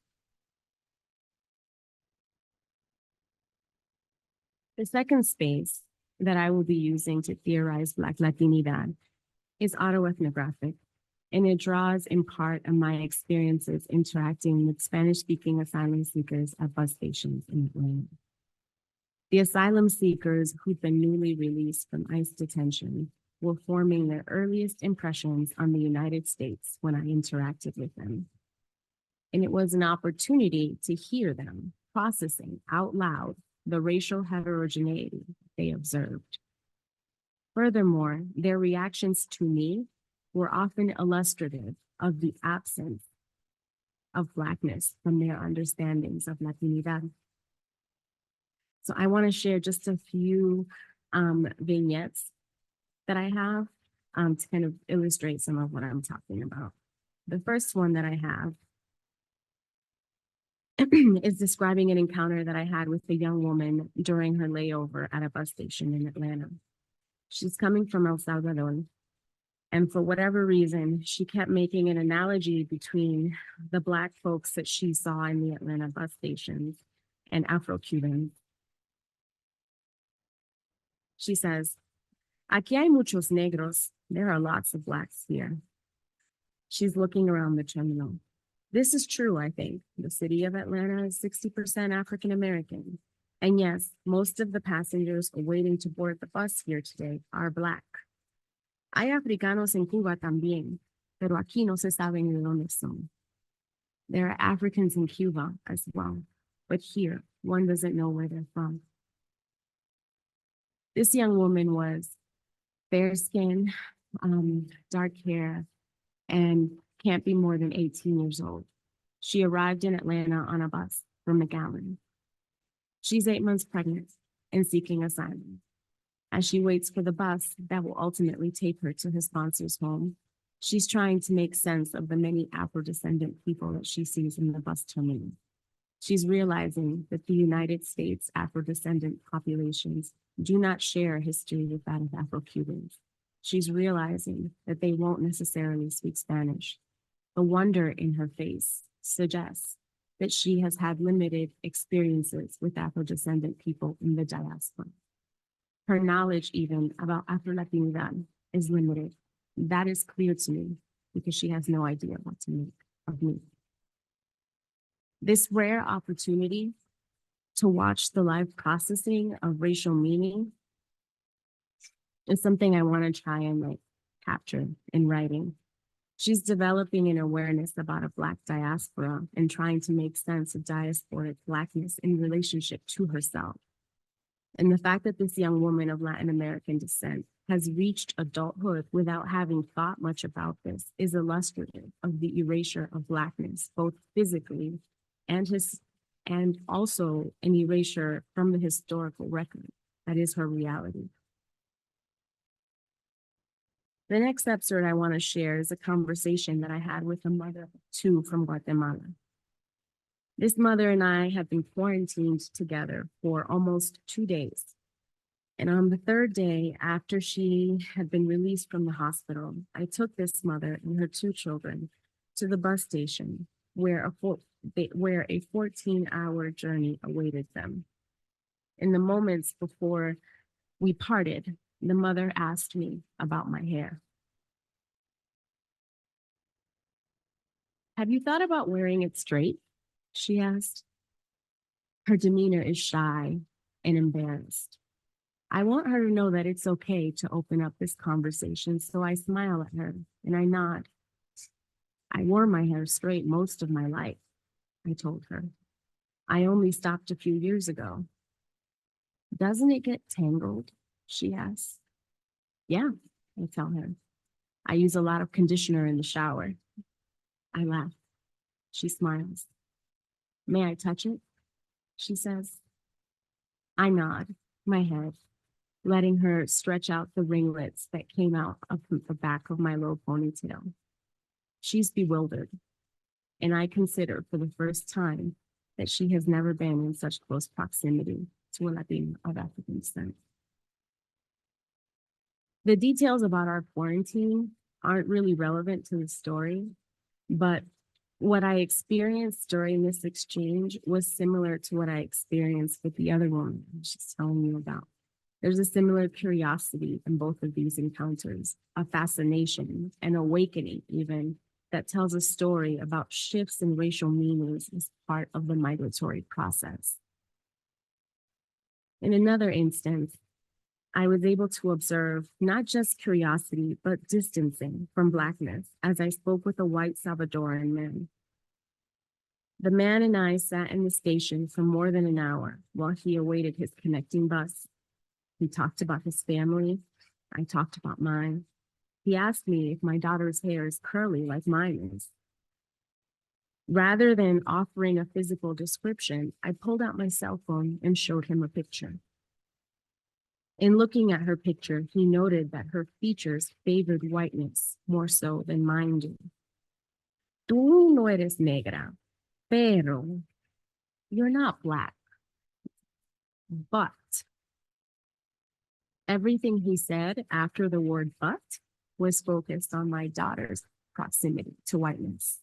The second space that I will be using to theorize Black Latinidad is autoethnographic, and it draws in part on my experiences interacting with Spanish-speaking asylum seekers at bus stations in Atlanta. The asylum seekers who've been newly released from ICE detention were forming their earliest impressions on the United States when I interacted with them. And it was an opportunity to hear them processing out loud the racial heterogeneity they observed. Furthermore, their reactions to me were often illustrative of the absence of Blackness from their understandings of Latinidad. So I want to share just a few vignettes that I have to kind of illustrate some of what I'm talking about. The first one that I have is describing an encounter that I had with a young woman during her layover at a bus station in Atlanta. She's coming from El Salvador, and for whatever reason, she kept making an analogy between the Black folks that she saw in the Atlanta bus stations and Afro-Cubans. She says, "Aquí hay muchos negros. There are lots of Blacks here." She's looking around the terminal. This is true, I think. The city of Atlanta is 60% African American. And yes, most of the passengers waiting to board the bus here today are Black. Hay africanos en Cuba también, pero aquí no se saben de dónde son. There are Africans in Cuba as well, but here one doesn't know where they're from. This young woman was fair skin, dark hair, and can't be more than 18 years old. She arrived in Atlanta on a bus from McAllen. She's 8 months pregnant and seeking asylum. As she waits for the bus that will ultimately take her to her sponsor's home, she's trying to make sense of the many Afro-descendant people that she sees in the bus terminal. She's realizing that the United States Afro-descendant populations do not share a history with that of Afro-Cubans. She's realizing that they won't necessarily speak Spanish. The wonder in her face suggests that she has had limited experiences with Afro-descendant people in the diaspora. Her knowledge even about Afro-Latinidad is limited. That is clear to me because she has no idea what to make of me. This rare opportunity to watch the live processing of racial meaning is something I want to try and capture in writing. She's developing an awareness about a Black diaspora and trying to make sense of diasporic Blackness in relationship to herself. And the fact that this young woman of Latin American descent has reached adulthood without having thought much about this is illustrative of the erasure of Blackness, both physically and also an erasure from the historical record that is her reality. The next excerpt I want to share is a conversation that I had with a mother of two from Guatemala. This mother and I have been quarantined together for almost 2 days. And on the third day, after she had been released from the hospital, I took this mother and her 2 children to the bus station where a 14-hour journey awaited them. In the moments before we parted, the mother asked me about my hair. "Have you thought about wearing it straight?" she asked. Her demeanor is shy and embarrassed. I want her to know that it's okay to open up this conversation, so I smile at her and I nod. "I wore my hair straight most of my life," I told her. "I only stopped a few years ago." "Doesn't it get tangled?" she asks. "Yeah," I tell her. "I use a lot of conditioner in the shower." I laugh. She smiles. "May I touch it?" she says. I nod my head, letting her stretch out the ringlets that came out of the back of my low ponytail. She's bewildered, and I consider for the first time that she has never been in such close proximity to a Latina of African descent. The details about our quarantine aren't really relevant to the story, but what I experienced during this exchange was similar to what I experienced with the other woman I was just telling you about. There's a similar curiosity in both of these encounters, a fascination, an awakening even, that tells a story about shifts in racial meanings as part of the migratory process. In another instance, I was able to observe not just curiosity, but distancing from Blackness as I spoke with a white Salvadoran man. The man and I sat in the station for more than an hour while he awaited his connecting bus. He talked about his family. I talked about mine. He asked me if my daughter's hair is curly like mine is. Rather than offering a physical description, I pulled out my cell phone and showed him a picture. In looking at her picture, he noted that her features favored whiteness more so than mine do. Tú no eres negra, pero you're not Black. But everything he said after the word but was focused on my daughter's proximity to whiteness.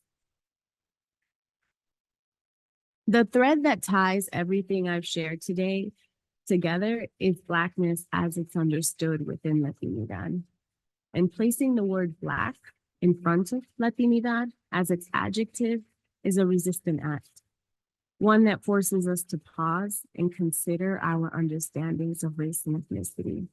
The thread that ties everything I've shared today together is Blackness as it's understood within Latinidad. And placing the word Black in front of Latinidad as its adjective is a resistant act, one that forces us to pause and consider our understandings of race and ethnicity.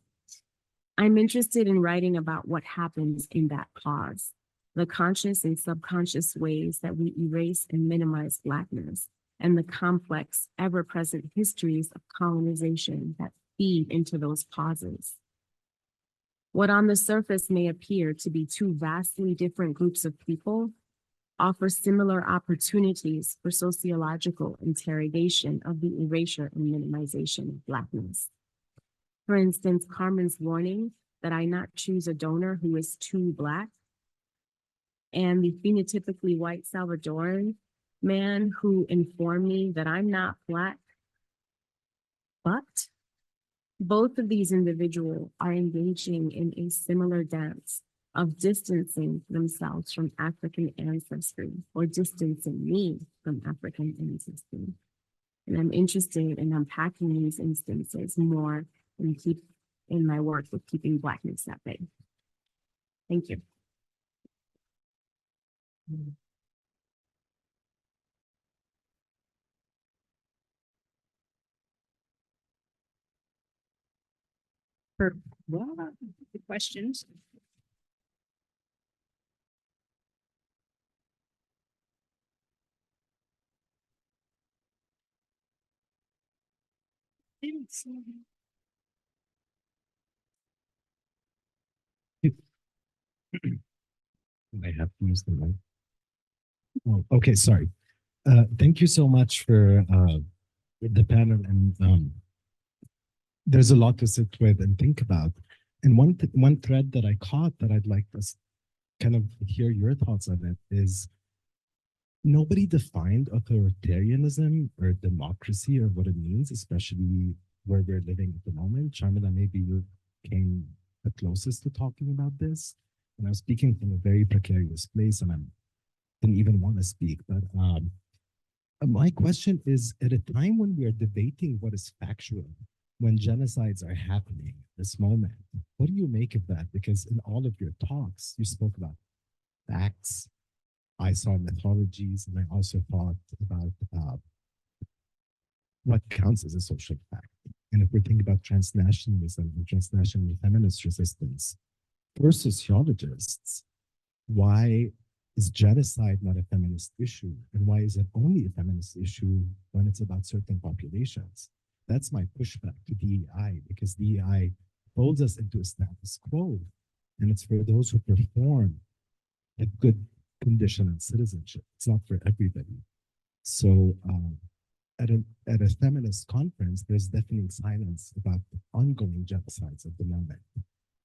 I'm interested in writing about what happens in that pause, the conscious and subconscious ways that we erase and minimize Blackness, and the complex, ever-present histories of colonization that feed into those pauses. What on the surface may appear to be two vastly different groups of people offer similar opportunities for sociological interrogation of the erasure and minimization of Blackness. For instance, Carmen's warning that I not choose a donor who is too Black, and the phenotypically white Salvadoran man who informed me that I'm not Black, but both of these individuals are engaging in a similar dance of distancing themselves from African ancestry or distancing me from African ancestry. And I'm interested in unpacking these instances more and keep in my work with keeping Blackness at bay. Thank you. For the questions. I have to use the mic. Oh, okay, sorry. Thank you so much for the panel, and there's a lot to sit with and think about. And one thread that I caught that I'd like to kind of hear your thoughts on it is nobody defined authoritarianism or democracy or what it means, especially where we're living at the moment. Sharmila, maybe you came the closest to talking about this. And I'm speaking from a very precarious place, and I didn't even want to speak. But my question is, at a time when we are debating what is factual, when genocides are happening at this moment, what do you make of that? Because in all of your talks, you spoke about facts. I saw methodologies, and I also thought about what counts as a social fact. And if we're thinking about transnationalism and transnational feminist resistance, for sociologists, why is genocide not a feminist issue? And why is it only a feminist issue when it's about certain populations? That's my pushback to DEI, because DEI holds us into a status quo. And it's for those who perform a good condition and citizenship. It's not for everybody. So at a feminist conference, there's deafening silence about the ongoing genocides at the moment.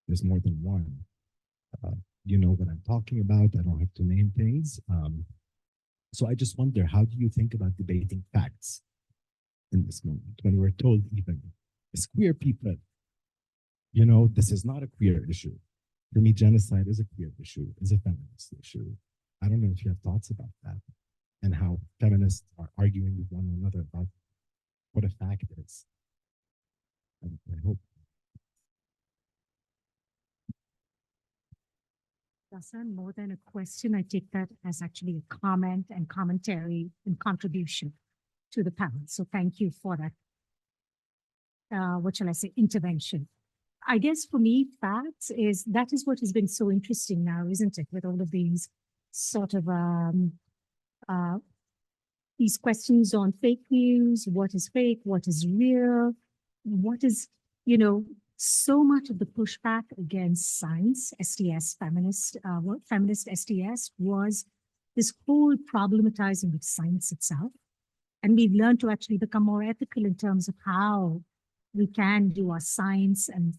There's more than one. You know what I'm talking about. I don't have to name things. So I just wonder, how do you think about debating facts in this moment when we're told even as queer people, you know, this is not a queer issue. For me, genocide is a queer issue, is a feminist issue. I don't know if you have thoughts about that and how feminists are arguing with one another about what a fact is. I hope. Hassan, more than a question, I take that as actually a comment and commentary and contribution to the panel. So thank you for that, what shall I say, intervention. I guess for me, facts that is what has been so interesting now, isn't it? With all of these sort of these questions on fake news, what is fake, what is real, what is, you know, so much of the pushback against science, STS, feminist STS was this whole problematizing of science itself. And we've learned to actually become more ethical in terms of how we can do our science and,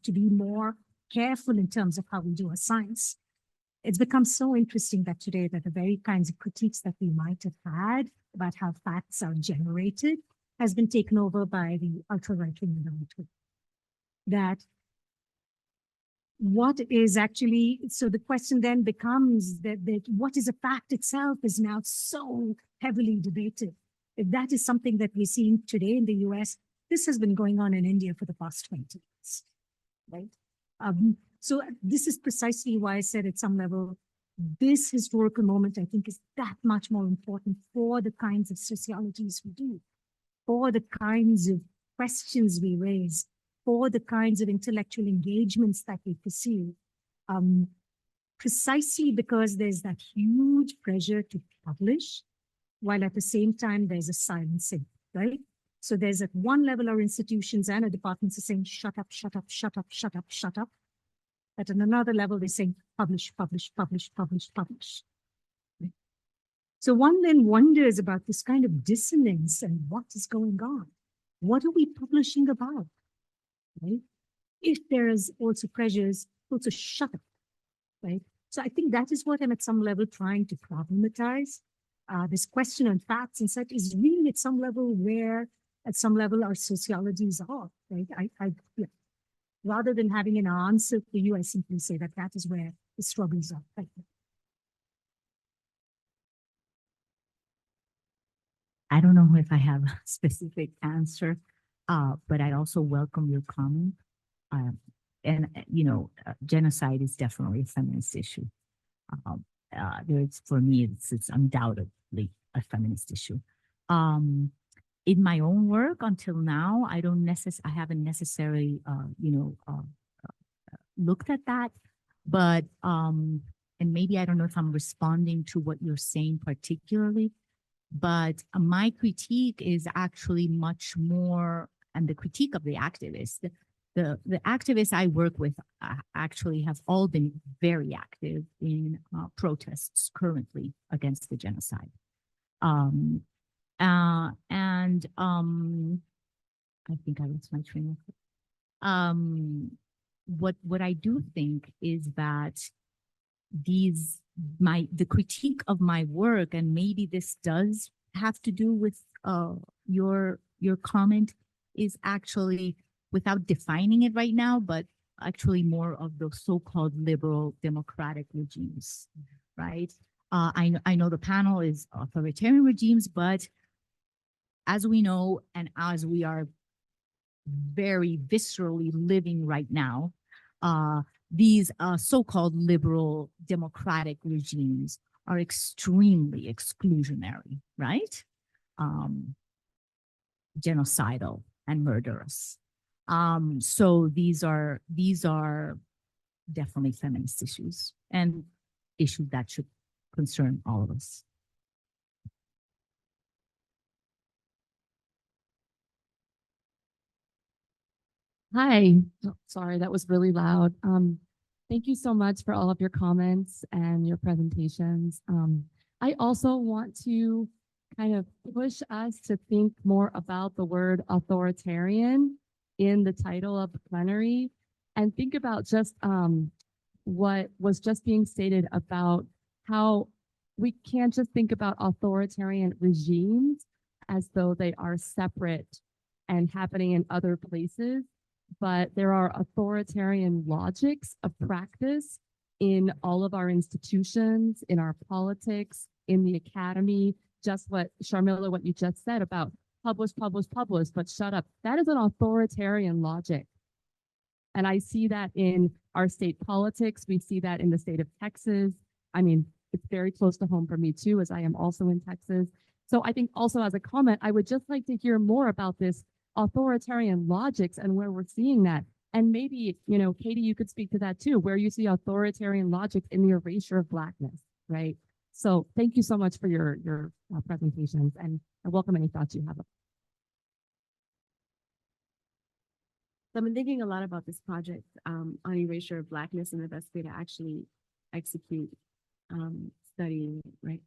to be more careful in terms of how we do our science. It's become so interesting that today that the very kinds of critiques that we might have had about how facts are generated has been taken over by the ultra-right-wing minority. That what is actually, so the question then becomes that what is a fact itself is now so heavily debated. If that is something that we're seeing today in the US, this has been going on in India for the past 20 years, right? So this is precisely why I said at some level, this historical moment, I think, is that much more important for the kinds of sociologies we do, for the kinds of questions we raise, for the kinds of intellectual engagements that we pursue, precisely because there's that huge pressure to publish, while at the same time there's a silencing, right? So there's at one level our institutions and our departments are saying, shut up, shut up, shut up, shut up, shut up. At another level, they're saying, publish, publish, publish, publish, publish. Right? So one then wonders about this kind of dissonance and what is going on. What are we publishing about? Right? If there is also pressures, also shut up, right? So I think that is what I'm at some level trying to problematize. This question on facts and such is really at some level where, at some level, our sociologies are, right? Yeah. Rather than having an answer for you, I simply say that that is where the struggles are. Right? I don't know if I have a specific answer, but I also welcome your comment. Genocide is definitely a feminist issue. For me, it's undoubtedly a feminist issue. In my own work until now, I haven't necessarily, looked at that, but, and maybe I don't know if I'm responding to what you're saying particularly, but my critique is actually much more, and the critique of the activists, the activists I work with actually have all been very active in protests currently against the genocide. I think I lost my train of thought. What I do think is that the critique of my work, and maybe this does have to do with your comment, is actually, without defining it right now, but actually more of the so-called liberal democratic regimes, right? I know the panel is authoritarian regimes, but as we know, and as we are very viscerally living right now, these so-called liberal democratic regimes are extremely exclusionary, right? Genocidal and murderous. So these are definitely feminist issues, and issues that should concern all of us. Hi, oh, sorry, that was really loud. Thank you so much for all of your comments and your presentations. I also want to kind of push us to think more about the word authoritarian in the title of the plenary, and think about just what was just being stated about how we can't just think about authoritarian regimes as though they are separate and happening in other places, but there are authoritarian logics of practice in all of our institutions, in our politics, in the academy. Just what, Sharmila, what you just said about publish, publish, publish, but shut up. That is an authoritarian logic. And I see that in our state politics. We see that in the state of Texas. I mean, it's very close to home for me too, as I am also in Texas. So I think also as a comment, I would just like to hear more about this authoritarian logics and where we're seeing that. And maybe, Katie, you could speak to that too, where you see authoritarian logic in the erasure of Blackness, right? So thank you so much for your presentations, and I welcome any thoughts you have. So I've been thinking a lot about this project on erasure of Blackness and the best way to actually execute studying it, right?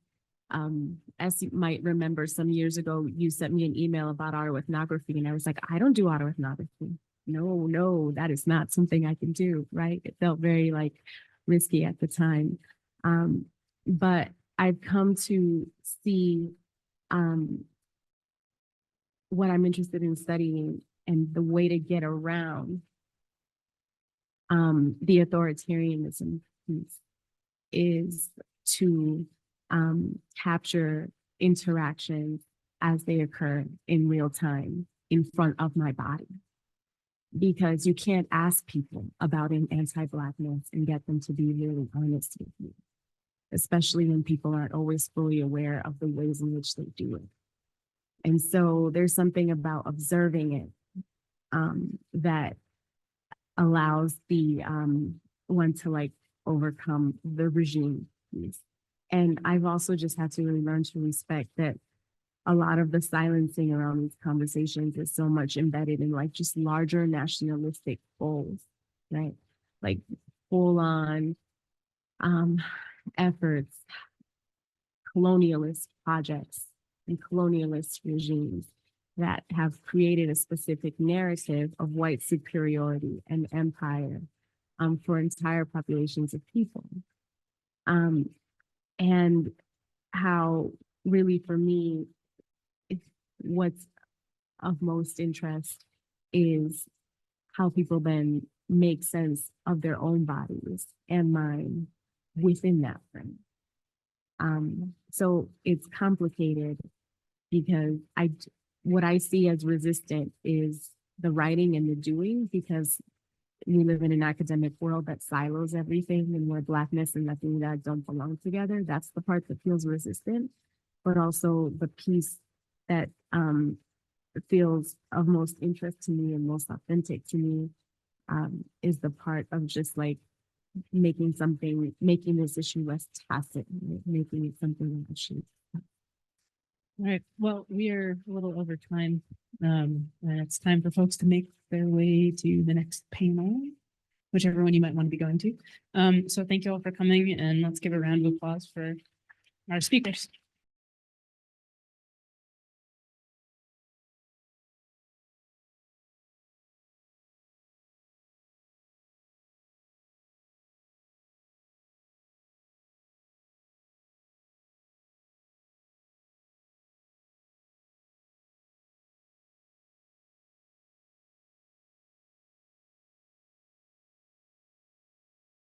As you might remember, some years ago, you sent me an email about autoethnography, and I was like, I don't do autoethnography. No, that is not something I can do, right? It felt very like risky at the time. But I've come to see what I'm interested in studying, and the way to get around the authoritarianism piece is to capture interactions as they occur in real time in front of my body. Because you can't ask people about an anti-Blackness and get them to be really honest with you, especially when people aren't always fully aware of the ways in which they do it. And so there's something about observing it that allows the one to like overcome the regime piece. And I've also just had to really learn to respect that a lot of the silencing around these conversations is so much embedded in like just larger nationalistic goals, right? Like full on efforts, colonialist projects and colonialist regimes that have created a specific narrative of white superiority and empire for entire populations of people. And how really for me, what's of most interest is how people then make sense of their own bodies and mind within that frame. So it's complicated because what I see as resistant is the writing and the doing, because we live in an academic world that silos everything, and where Blackness and Latinidad don't belong together. That's the part that feels resistant, but also the piece that feels of most interest to me and most authentic to me is the part of just like making this issue less tacit, making it something that actually. All right, well, we are a little over time. And it's time for folks to make their way to the next panel, whichever one you might want to be going to. So thank you all for coming, and let's give a round of applause for our speakers.